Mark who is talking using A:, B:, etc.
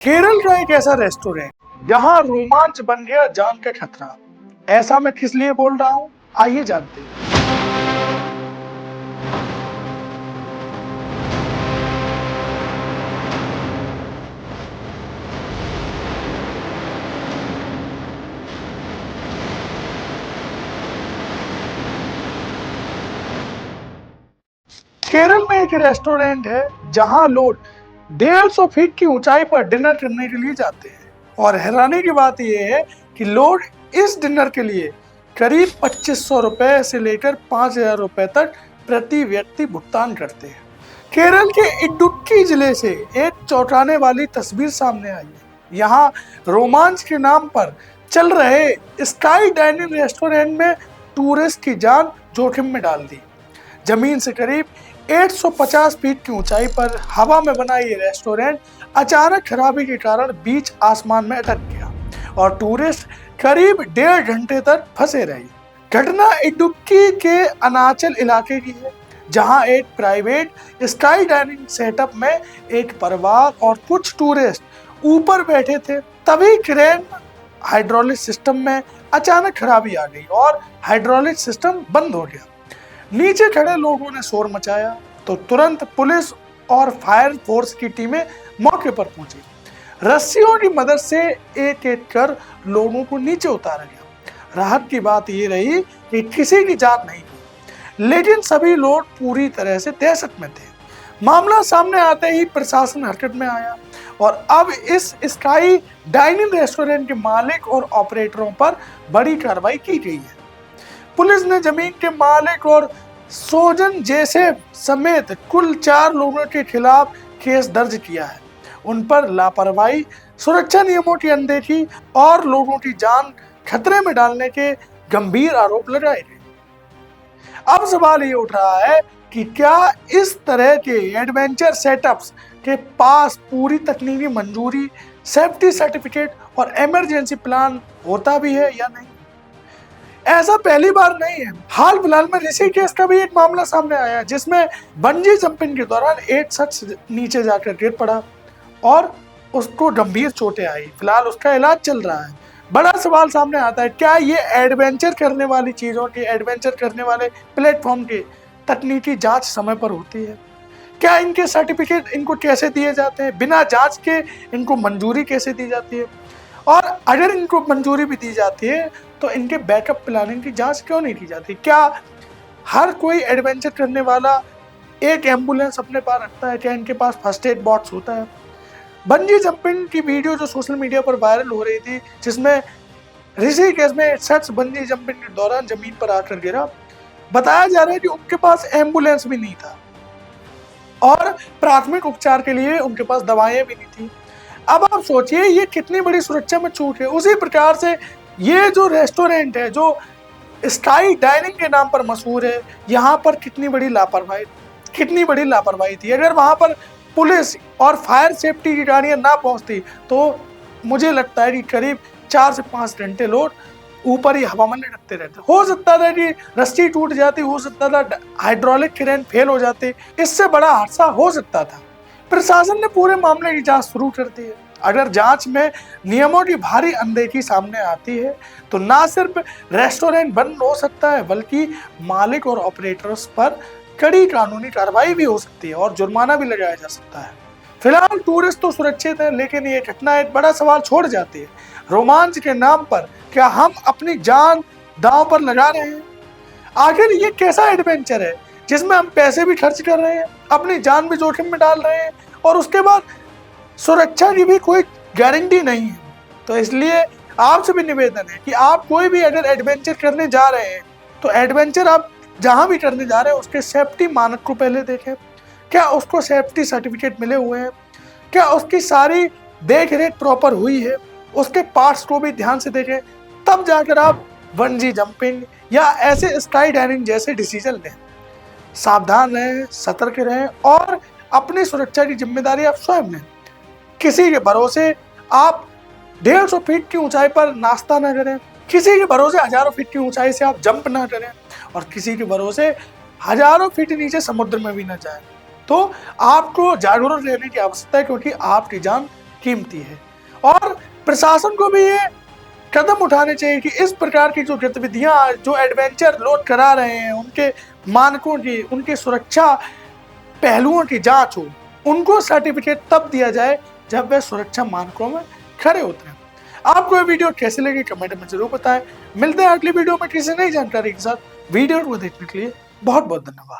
A: केरल का एक ऐसा रेस्टोरेंट जहां रोमांच बन गया जान का खतरा। ऐसा मैं किस लिए बोल रहा हूं, आइए जानते हैं। केरल में एक रेस्टोरेंट है जहां लोग 150 फीट की ऊंचाई पर डिनर करने के लिए जाते हैं। और हैरानी की बात यह है कि लोग इस डिनर के लिए करीब 2500 रुपए से लेकर 5000 रुपए तक प्रति व्यक्ति भुगतान करते हैं। केरल के इडुक्की जिले से एक चौंकाने वाली तस्वीर सामने आई है। यहाँ रोमांच के नाम पर चल रहे स्काई डाइनिंग रेस्टोरेंट में टूरिस्ट की जान जोखिम में डाल दी। जमीन से करीब 150 फीट की ऊंचाई पर हवा में बना ये रेस्टोरेंट अचानक खराबी के कारण बीच आसमान में अटक गया और टूरिस्ट करीब 1.5 घंटे तक फंसे रहे। घटना इडुक्की के अनाचल इलाके की है, जहां एक प्राइवेट स्काई डाइनिंग सेटअप में एक परिवार और कुछ टूरिस्ट ऊपर बैठे थे। तभी क्रेन हाइड्रोलिक सिस्टम में अचानक खराबी आ गई और हाइड्रोलिक सिस्टम बंद हो गया। नीचे खड़े लोगों ने शोर मचाया तो तुरंत पुलिस और फायर फोर्स की टीमें मौके पर पहुंची। रस्सियों की मदद से एक एक कर लोगों को नीचे उतारा गया। राहत की बात ये रही कि किसी की जान नहीं गई, लेकिन सभी लोग पूरी तरह से दहशत में थे। मामला सामने आते ही प्रशासन हरकत में आया और अब इस स्काई डाइनिंग रेस्टोरेंट के मालिक और ऑपरेटरों पर बड़ी कार्रवाई की गई है। पुलिस ने जमीन के मालिक और सोजन जैसे समेत कुल 4 लोगों के खिलाफ केस दर्ज किया है। उन पर लापरवाही, सुरक्षा नियमों की अनदेखी और लोगों की जान खतरे में डालने के गंभीर आरोप लगाए गए। अब सवाल ये उठ रहा है कि क्या इस तरह के एडवेंचर सेटअप्स के पास पूरी तकनीकी मंजूरी, सेफ्टी सर्टिफिकेट और इमरजेंसी प्लान होता भी है या नहीं? ऐसा पहली बार नहीं है। हाल फिलहाल में ऋषिकेश का भी एक मामला सामने आया जिसमें बंजी जंपिंग के दौरान एक शख्स नीचे जाकर गिर पड़ा और उसको गंभीर चोटें आई। फिलहाल उसका इलाज चल रहा है। बड़ा सवाल सामने आता है, क्या ये एडवेंचर करने वाली चीजों की, एडवेंचर करने वाले प्लेटफॉर्म की तकनीकी जांच समय पर होती है? क्या इनके सर्टिफिकेट इनको कैसे दिए जाते हैं? बिना जांच के इनको मंजूरी कैसे दी जाती है? और अगर इनको मंजूरी भी दी जाती है तो इनके बैकअप प्लानिंग की जांच क्यों नहीं की जाती? क्या हर कोई एडवेंचर करने वाला एक एम्बुलेंस अपने पास रखता है? क्या इनके पास फर्स्ट एड बॉक्स होता है? बंजी जंपिंग की वीडियो जो सोशल मीडिया पर वायरल हो रही थी, जिसमें ऋषिकेश में शख्स बंजी जंपिंग के दौरान जमीन पर आकर गिरा, बताया जा रहा है कि उनके पास एम्बुलेंस भी नहीं था और प्राथमिक उपचार के लिए उनके पास दवाएं भी नहीं थी। अब आप सोचिए ये कितनी बड़ी सुरक्षा में चूक है। उसी प्रकार से ये जो रेस्टोरेंट है, जो स्काई डाइनिंग के नाम पर मशहूर है, यहाँ पर कितनी बड़ी लापरवाही थी। अगर वहाँ पर पुलिस और फायर सेफ्टी की गाड़ियाँ ना पहुँचती तो मुझे लगता है कि करीब 4 से 5 घंटे लोग ऊपर ही हवा में लटकते रहते। हो सकता था कि रस्सी टूट जाती, हो सकता था हाइड्रोलिक क्रेन फेल हो जाती, इससे बड़ा हादसा हो सकता था। प्रशासन ने पूरे मामले की जांच शुरू कर दी है। अगर जांच में नियमों की भारी अनदेखी सामने आती है तो ना सिर्फ रेस्टोरेंट बंद हो सकता है, बल्कि मालिक और ऑपरेटर्स पर कड़ी कानूनी कार्रवाई भी हो सकती है और जुर्माना भी लगाया जा सकता है। फिलहाल टूरिस्ट तो सुरक्षित है, लेकिन ये घटना एक बड़ा सवाल छोड़ जाती है। रोमांच के नाम पर क्या हम अपनी जान दांव पर लगा रहे हैं? आखिर ये कैसा एडवेंचर है जिसमें हम पैसे भी खर्च कर रहे हैं, अपनी जान भी जोखिम में डाल रहे हैं और उसके बाद सुरक्षा की भी कोई गारंटी नहीं है? तो इसलिए आपसे भी निवेदन है कि आप कोई भी अगर एडवेंचर करने जा रहे हैं तो एडवेंचर आप जहां भी करने जा रहे हैं उसके सेफ्टी मानक को पहले देखें। क्या उसको सेफ्टी सर्टिफिकेट मिले हुए हैं? क्या उसकी सारी देख रेख प्रॉपर हुई है? उसके पार्ट्स को भी ध्यान से देखें, तब जाकर आप बंजी जंपिंग या ऐसे स्काई डाइनिंग जैसे डिसीजन लें। सावधान रहें, सतर्क रहें और अपनी सुरक्षा की जिम्मेदारी आप स्वयं लें। किसी के भरोसे आप 150 फीट की ऊंचाई पर नाश्ता न करें, किसी के भरोसे हजारों फीट की ऊंचाई से आप जंप ना करें और किसी के भरोसे हजारों फीट नीचे समुद्र में भी न जाएं। तो आपको जागरूक रहने की आवश्यकता है, क्योंकि आपकी जान कीमती है। और प्रशासन को भी ये कदम उठाने चाहिए कि इस प्रकार की जो गतिविधियां, जो एडवेंचर लोग करा रहे हैं, उनके मानकों की, उनके सुरक्षा पहलुओं की जांच हो। उनको सर्टिफिकेट तब दिया जाए जब वे सुरक्षा मानकों में खड़े होते हैं। आपको ये वीडियो कैसे लगी कमेंट में जरूर बताएं। मिलते हैं अगली वीडियो में किसी नई जानकारी के साथ। वीडियो को देखने के लिए बहुत बहुत धन्यवाद।